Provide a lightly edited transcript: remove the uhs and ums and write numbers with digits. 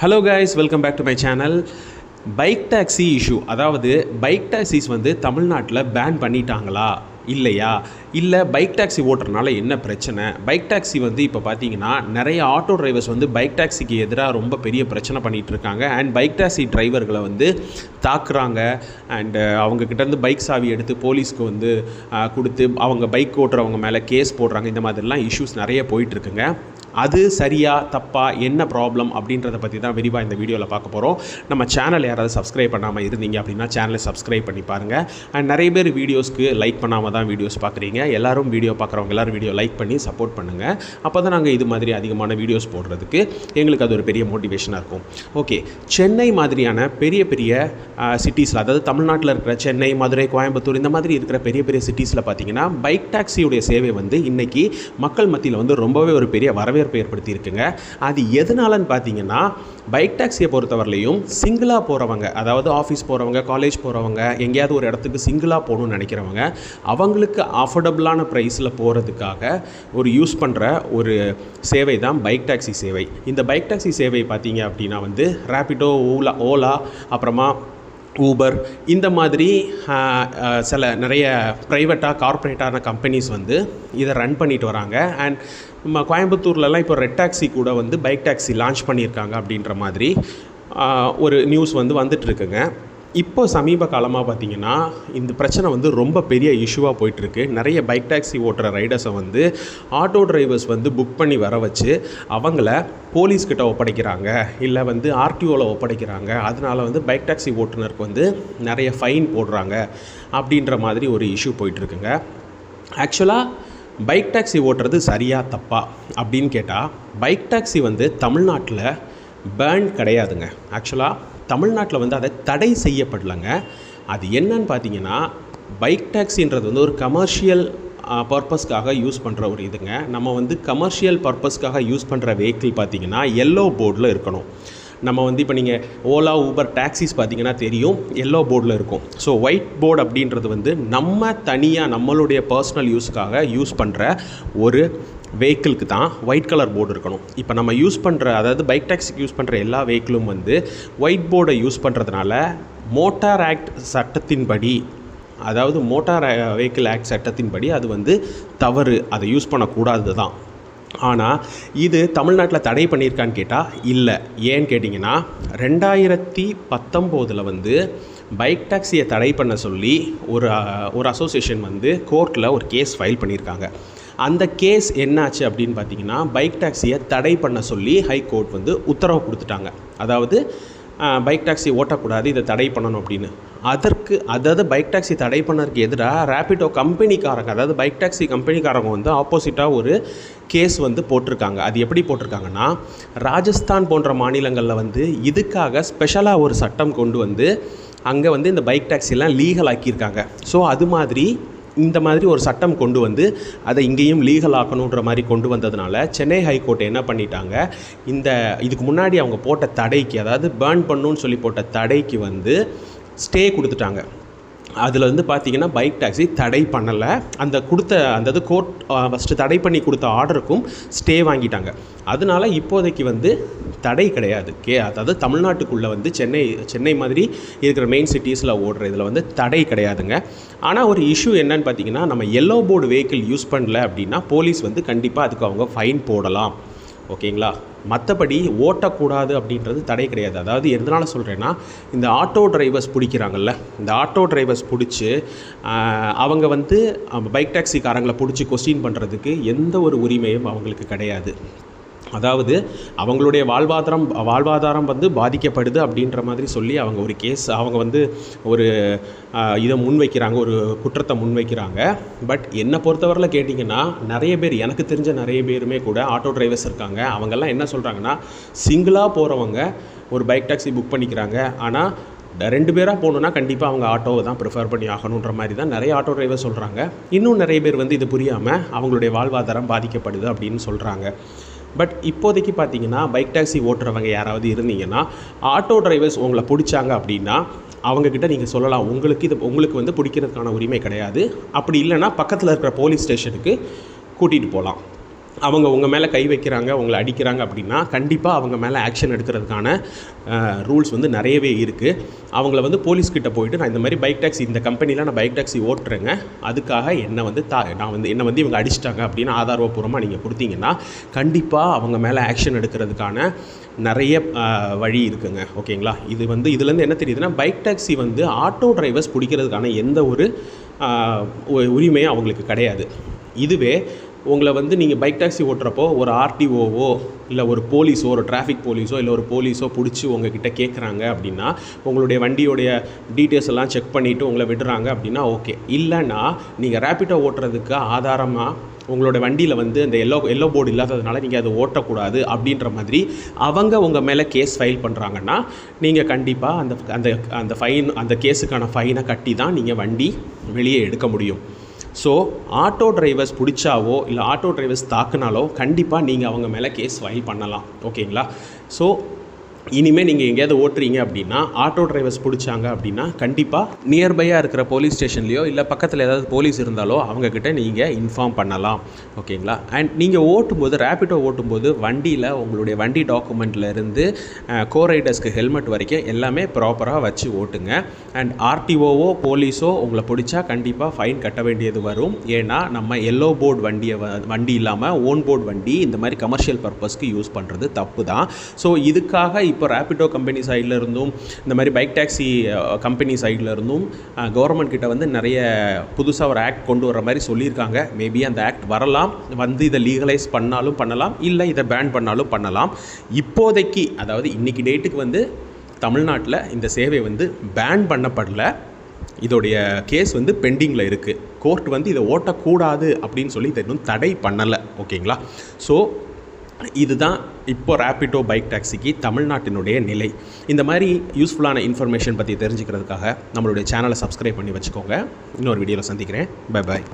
Hello guys, welcome back to my channel. Bike taxi issue, அதாவது bike taxis வந்து தமிழ்நாட்டில் pan பண்ணிட்டாங்களா இல்லையா, இல்லை பைக் டாக்ஸி ஓட்டுறதுனால என்ன பிரச்சனை? பைக் டாக்ஸி வந்து இப்போ பார்த்தீங்கன்னா நிறைய ஆட்டோ டிரைவர்ஸ் வந்து பைக் டாக்ஸிக்கு எதிராக ரொம்ப பெரிய பிரச்சனை பண்ணிகிட்டு இருக்காங்க. அண்ட் பைக் டாக்ஸி டிரைவர்களை வந்து தாக்குறாங்க. அண்டு அவங்கக்கிட்டேருந்து பைக் சாவி எடுத்து போலீஸ்க்கு வந்து கொடுத்து அவங்க பைக் ஓட்டுறவங்க மேலே கேஸ் போடுறாங்க. இந்த மாதிரிலாம் இஷ்யூஸ் நிறைய போயிட்டுருக்குங்க. அது சரியா தப்பா, என்ன ப்ராப்ளம் அப்படின்றத பற்றி தான் விரிவாக இந்த வீடியோவில் பார்க்க போகிறோம். நம்ம சேனல் யாராவது சப்ஸ்கிரைப் பண்ணாமல் இருந்தீங்க அப்படின்னா சேனலை சப்ஸ்கிரைப் பண்ணி பாருங்கள். அண்ட் நிறைய பேர் வீடியோஸ்க்கு லைக் பண்ணாமல் தான் வீடியோஸ் பார்க்குறீங்க. எல்லோரும் வீடியோ பார்க்குறவங்க எல்லோரும் வீடியோ லைக் பண்ணி சப்போர்ட் பண்ணுங்கள். அப்போ தான் நாங்கள் இது மாதிரி அதிகமான வீடியோஸ் போடுறதுக்கு எங்களுக்கு அது ஒரு பெரிய மோட்டிவேஷனாக இருக்கும். ஓகே, சென்னை மாதிரியான பெரிய பெரிய சிட்டிஸில், அதாவது தமிழ்நாட்டில் இருக்கிற சென்னை, மதுரை, கோயம்புத்தூர் இந்த மாதிரி இருக்கிற பெரிய பெரிய சிட்டிஸில் பார்த்தீங்கன்னா பைக் டாக்ஸியுடைய சேவை வந்து இன்றைக்கி மக்கள் மத்தியில் வந்து ரொம்பவே ஒரு பெரிய வரவேற்பு ஏற்படுத்தி இருக்குங்க. அது எதனாலன்னு பார்த்தீங்கன்னா, பைக் டாக்ஸியை பொறுத்தவரையிலையும் சிங்கிளாக போகிறவங்க, அதாவது ஆஃபீஸ் போகிறவங்க, காலேஜ் போகிறவங்க, எங்கேயாவது ஒரு இடத்துக்கு சிங்கிளாக போகணும்னு நினைக்கிறவங்க, அவங்களுக்கு அஃபோர்டபுளான ப்ரைஸில் போகிறதுக்காக ஒரு யூஸ் பண்ணுற ஒரு சேவை தான் பைக் டாக்ஸி சேவை. இந்த பைக் டாக்ஸி சேவை பார்த்தீங்க அப்படின்னா வந்து ரேபிடோ, ஓலா, அப்புறமா ஊபர், இந்த மாதிரி சில நிறைய ப்ரைவேட்டாக கார்ப்பரேட்டான கம்பெனிஸ் வந்து இதை ரன் பண்ணிட்டு வராங்க. அண்ட் நம்ம கோயம்புத்தூர்லலாம் இப்போ ரெட் டாக்ஸி கூட வந்து பைக் டாக்ஸி லான்ச் பண்ணியிருக்காங்க அப்படின்ற மாதிரி ஒரு நியூஸ் வந்து வந்துட்டுருக்குங்க. இப்போ சமீப காலமாக பார்த்திங்கன்னா இந்த பிரச்சனை வந்து ரொம்ப பெரிய இஷ்யூவாக போயிட்டுருக்கு. நிறைய பைக் டாக்ஸி ஓட்டுற ரைடர்ஸை வந்து ஆட்டோ டிரைவர்ஸ் வந்து புக் பண்ணி வர வச்சு அவங்கள போலீஸ்கிட்ட ஒப்படைக்கிறாங்க, இல்லை வந்து ஆர்டிஓவில் ஒப்படைக்கிறாங்க. அதனால் வந்து பைக் டாக்ஸி ஓட்டுநருக்கு வந்து நிறைய ஃபைன் போடுறாங்க அப்படின்ற மாதிரி ஒரு இஷ்யூ போயிட்டுருக்குங்க. ஆக்சுவலாக பைக் டாக்ஸி ஓட்டுறது சரியா தப்பா அப்படின்னு கேட்டால், பைக் டாக்ஸி வந்து தமிழ்நாட்டில் பேன் கிடையாதுங்க. ஆக்சுவலாக தமிழ்நாட்டில் வந்து அதை தடை செய்யப்படலைங்க. அது என்னன்னு பார்த்தீங்கன்னா, பைக் டாக்ஸின்றது வந்து ஒரு கமர்ஷியல் பர்பஸ்க்காக யூஸ் பண்ணுற ஒரு இதுங்க. நம்ம வந்து கமர்ஷியல் பர்பஸ்க்காக யூஸ் பண்ணுற வெஹிக்கிள் பார்த்திங்கன்னா எல்லோ போர்டில் இருக்கணும். நம்ம வந்து இப்போ நீங்கள் ஓலா, ஊபர், டாக்ஸிஸ் பார்த்திங்கன்னா தெரியும், எல்லோ போர்டில் இருக்கும். ஸோ ஒயிட் போர்டு அப்படின்றது வந்து நம்ம தனியாக நம்மளுடைய பர்சனல் யூஸுக்காக யூஸ் பண்ணுற ஒரு வெஹிக்கிளுக்கு தான் ஒயிட் கலர் போர்டு இருக்கணும். இப்போ நம்ம யூஸ் பண்ணுற, அதாவது பைக் டாக்ஸிக்கு யூஸ் பண்ணுற எல்லா வெஹிக்கிளும் வந்து ஒயிட் போர்டை யூஸ் பண்ணுறதுனால மோட்டார் ஆக்ட் சட்டத்தின்படி, அதாவது மோட்டார் வெஹிக்கிள் ஆக்ட் சட்டத்தின்படி அது வந்து தவறு, அதை யூஸ் பண்ணக்கூடாது தான். ஆனால் இது தமிழ்நாட்டில் தடை பண்ணியிருக்கான்னு கேட்டால் இல்லை. ஏன்னு கேட்டிங்கன்னா, 2019 வந்து பைக் டாக்ஸியை தடை பண்ண சொல்லி ஒரு அசோசியேஷன் வந்து கோர்ட்டில் ஒரு கேஸ் ஃபைல் பண்ணியிருக்காங்க. அந்த கேஸ் என்னாச்சு அப்படின்னு பார்த்தீங்கன்னா, பைக் டாக்ஸியை தடை பண்ண சொல்லி ஹைகோர்ட் வந்து உத்தரவு கொடுத்துட்டாங்க. அதாவது பைக் டாக்ஸி ஓட்டக்கூடாது, இதை தடை பண்ணணும் அப்படின்னு. அதாவது பைக் டாக்ஸி தடை பண்ணதுக்கு எதிராக ரேபிடோ கம்பெனிக்காரங்க, அதாவது பைக் டாக்ஸி கம்பெனிக்காரங்க வந்து ஆப்போசிட்டாக ஒரு கேஸ் வந்து போட்டிருக்காங்க. அது எப்படி போட்டிருக்காங்கன்னா, ராஜஸ்தான் போன்ற மாநிலங்களில் வந்து இதுக்காக ஸ்பெஷலாக ஒரு சட்டம் கொண்டு வந்து அங்கே வந்து இந்த பைக் டாக்ஸிலாம் லீகல் ஆக்கியிருக்காங்க. ஸோ அது மாதிரி இந்த மாதிரி ஒரு சட்டம் கொண்டு வந்து அதை இங்கேயும் லீகல் ஆக்கணுன்ற மாதிரி கொண்டு வந்ததுனால சென்னை ஹைகோர்ட் என்ன பண்ணிட்டாங்க, இதுக்கு முன்னாடி அவங்க போட்ட தடைக்கு, அதாவது பேர்ன் பண்ணணும்னு சொல்லி போட்ட தடைக்கு வந்து ஸ்டே கொடுத்துட்டாங்க. அதில் வந்து பார்த்திங்கன்னா பைக் டாக்ஸி தடை பண்ணலை. அந்த கோர்ட் ஃபஸ்ட்டு தடை பண்ணி கொடுத்த ஆர்டருக்கும் ஸ்டே வாங்கிட்டாங்க. அதனால் இப்போதைக்கு வந்து தடை கிடையாது. அதாவது தமிழ்நாட்டுக்குள்ளே வந்து சென்னை மாதிரி இருக்கிற மெயின் சிட்டிஸில் ஓடுற இதில் வந்து தடை கிடையாதுங்க. ஆனால் ஒரு இஷ்யூ என்னன்னு பார்த்தீங்கன்னா, நம்ம எல்லோ போர்டு வெஹிக்கிள் யூஸ் பண்ணல அப்படின்னா போலீஸ் வந்து கண்டிப்பாக அதுக்கு அவங்க ஃபைன் போடலாம். ஓகேங்களா? மற்றபடி ஓட்டக்கூடாது அப்படின்றது தடை கிடையாது. அதாவது எதனால் சொல்கிறேன்னா, இந்த ஆட்டோ டிரைவர்ஸ் பிடிக்கிறாங்கல்ல, இந்த ஆட்டோ டிரைவர்ஸ் பிடிச்சி அவங்க வந்து பைக் டாக்ஸிக்காரங்களை பிடிச்சி கொஸ்டின் பண்ணுறதுக்கு எந்த ஒரு உரிமையும் அவங்களுக்கு கிடையாது. அதாவது அவங்களுடைய வாழ்வாதாரம் வந்து பாதிக்கப்படுது அப்படின்ற மாதிரி சொல்லி அவங்க வந்து ஒரு இதை முன்வைக்கிறாங்க, ஒரு குற்றத்தை முன்வைக்கிறாங்க. பட் என்னை பொறுத்தவரையில் கேட்டிங்கன்னா, நிறைய பேர், எனக்கு தெரிஞ்ச நிறைய பேருமே கூட ஆட்டோ டிரைவர்ஸ் இருக்காங்க. அவங்கெல்லாம் என்ன சொல்கிறாங்கன்னா, சிங்கிளாக போகிறவங்க ஒரு பைக் டாக்ஸி புக் பண்ணிக்கிறாங்க. ஆனால் 2 பேராக போகணுன்னா கண்டிப்பாக அவங்க ஆட்டோவை தான் ப்ரிஃபர் பண்ணி ஆகணுன்ற மாதிரி தான் நிறைய ஆட்டோ டிரைவர் சொல்கிறாங்க. இன்னும் நிறைய பேர் வந்து இது புரியாமல் அவங்களுடைய வாழ்வாதாரம் பாதிக்கப்படுது அப்படின்னு சொல்கிறாங்க. பட் இப்போதைக்கு பார்த்தீங்கன்னா, பைக் டாக்ஸி ஓட்டுறவங்க யாராவது இருந்தீங்கன்னா, ஆட்டோ டிரைவர்ஸ் உங்களை பிடிச்சாங்க அப்படின்னா அவங்கக்கிட்ட நீங்கள் சொல்லலாம், உங்களுக்கு வந்து பிடிக்கிறதுக்கான உரிமை கிடையாது. அப்படி இல்லைன்னா பக்கத்தில் இருக்கிற போலீஸ் ஸ்டேஷனுக்கு கூட்டிகிட்டு போகலாம். அவங்க உங்கள் மேலே கை வைக்கிறாங்க, உங்களை அடிக்கிறாங்க அப்படின்னா கண்டிப்பாக அவங்க மேலே ஆக்ஷன் எடுக்கிறதுக்கான ரூல்ஸ் வந்து நிறையவே இருக்குது. அவங்கள வந்து போலீஸ்கிட்ட போயிட்டு நான் இந்த மாதிரி பைக் டாக்ஸி இந்த கம்பெனியில் நான் பைக் டாக்ஸி ஓட்டுறேங்க, அதுக்காக என்னை வந்து இவங்க அடிச்சிட்டாங்க அப்படின்னு ஆதாரபூர்வமாக நீங்கள் கொடுத்தீங்கன்னா கண்டிப்பாக அவங்க மேலே ஆக்ஷன் எடுக்கிறதுக்கான நிறைய வழி இருக்குங்க. ஓகேங்களா? இதுலேருந்து என்ன தெரியுதுன்னா, பைக் டாக்ஸி வந்து ஆட்டோ டிரைவர்ஸ் பிடிக்கிறதுக்கான எந்த ஒரு உரிமையும் அவங்களுக்கு கிடையாது. இதுவே உங்களை வந்து நீங்கள் பைக் டாக்ஸி ஓட்டுறப்போ ஒரு ஆர்டிஓவோ இல்லை ஒரு போலீஸோ, ஒரு டிராஃபிக் போலீஸோ இல்லை ஒரு போலீஸோ பிடிச்சி உங்ககிட்ட கேட்குறாங்க அப்படின்னா, உங்களுடைய வண்டியோடைய டீட்டெயில்ஸ் எல்லாம் செக் பண்ணிவிட்டு உங்களை விடுறாங்க அப்படின்னா ஓகே. இல்லைன்னா நீங்கள் ரேப்பிடோ ஓட்டுறதுக்கு ஆதாரமாக உங்களோட வண்டியில் வந்து அந்த எல்லோ போர்டு இல்லாததுனால நீங்கள் அதை ஓட்டக்கூடாது அப்படின்ற மாதிரி அவங்க உங்கள் மேலே கேஸ் ஃபைல் பண்ணுறாங்கன்னா நீங்கள் கண்டிப்பாக அந்த கேஸுக்கான ஃபைனை கட்டி தான் நீங்கள் வண்டி வெளியே எடுக்க முடியும். ஸோ ஆட்டோ டிரைவர்ஸ் பிடிச்சாவோ இல்லை ஆட்டோ டிரைவர்ஸ் தாக்குனாலோ கண்டிப்பாக நீங்கள் அவங்க மேலே கேஸ் ஃபைல் பண்ணலாம். ஓகேங்களா? ஸோ இனிமேல் நீங்கள் எங்கேயாவது ஓட்டுறீங்க அப்படின்னா ஆட்டோ டிரைவர்ஸ் பிடிச்சாங்க அப்படின்னா கண்டிப்பாக நியர்பையாக இருக்கிற போலீஸ் ஸ்டேஷன்லையோ இல்லை பக்கத்தில் ஏதாவது போலீஸ் இருந்தாலோ அவங்கக்கிட்ட நீங்கள் இன்ஃபார்ம் பண்ணலாம். ஓகேங்களா? அண்ட் நீங்கள் ஓட்டும்போது ரேப்பிடோ ஓட்டும்போது வண்டியில் உங்களுடைய வண்டி டாக்குமெண்ட்லேருந்து கோரைடர்ஸ்க்கு ஹெல்மெட் வரைக்கும் எல்லாமே ப்ராப்பராக வச்சு ஓட்டுங்க. அண்ட் ஆர்டிஓவோ போலீஸோ உங்களை பிடிச்சா கண்டிப்பாக ஃபைன் கட்ட வேண்டியது வரும். ஏன்னா நம்ம எல்லோ போர்டு வண்டி இல்லாமல் ஓன் போர்டு வண்டி இந்த மாதிரி கமர்ஷியல் பர்பஸ்க்கு யூஸ் பண்ணுறது தப்பு தான். ஸோ இதுக்காக இப்போ ரேப்பிடோ கம்பெனி சைடில் இருந்தும் இந்த மாதிரி பைக் டாக்ஸி கம்பெனி சைடில் இருந்தும் கவர்மெண்ட் கிட்ட வந்து நிறைய புதுசாக ஒரு ஆக்ட் கொண்டு வர மாதிரி சொல்லியிருக்காங்க. மேபி அந்த ஆக்ட் வரலாம், வந்து இதை லீகலைஸ் பண்ணாலும் பண்ணலாம், இல்லை இதை பேன் பண்ணாலும் பண்ணலாம். இப்போதைக்கு அதாவது இன்றைக்கி டேட்டுக்கு வந்து தமிழ்நாட்டில் இந்த சேவை வந்து பேன் பண்ணப்படல. இதோடைய கேஸ் வந்து பெண்டிங்கில் இருக்குது. கோர்ட் வந்து இதை ஓட்டக்கூடாது அப்படின்னு சொல்லி இதை இன்னும் தடை பண்ணலை. ஓகேங்களா? ஸோ இதுதான் இப்போ ரேப்பிடோ பைக் டாக்ஸிக்கு தமிழ்நாட்டினுடைய நிலை. இந்த மாதிரி யூஸ்ஃபுல்லான இன்ஃபர்மேஷன் பற்றி தெரிஞ்சுக்கிறதுக்காக நம்மளுடைய சேனலை சப்ஸ்கிரைப் பண்ணி வச்சுக்கோங்க. இன்னொரு வீடியோவில் சந்திக்கிறேன். Bye bye.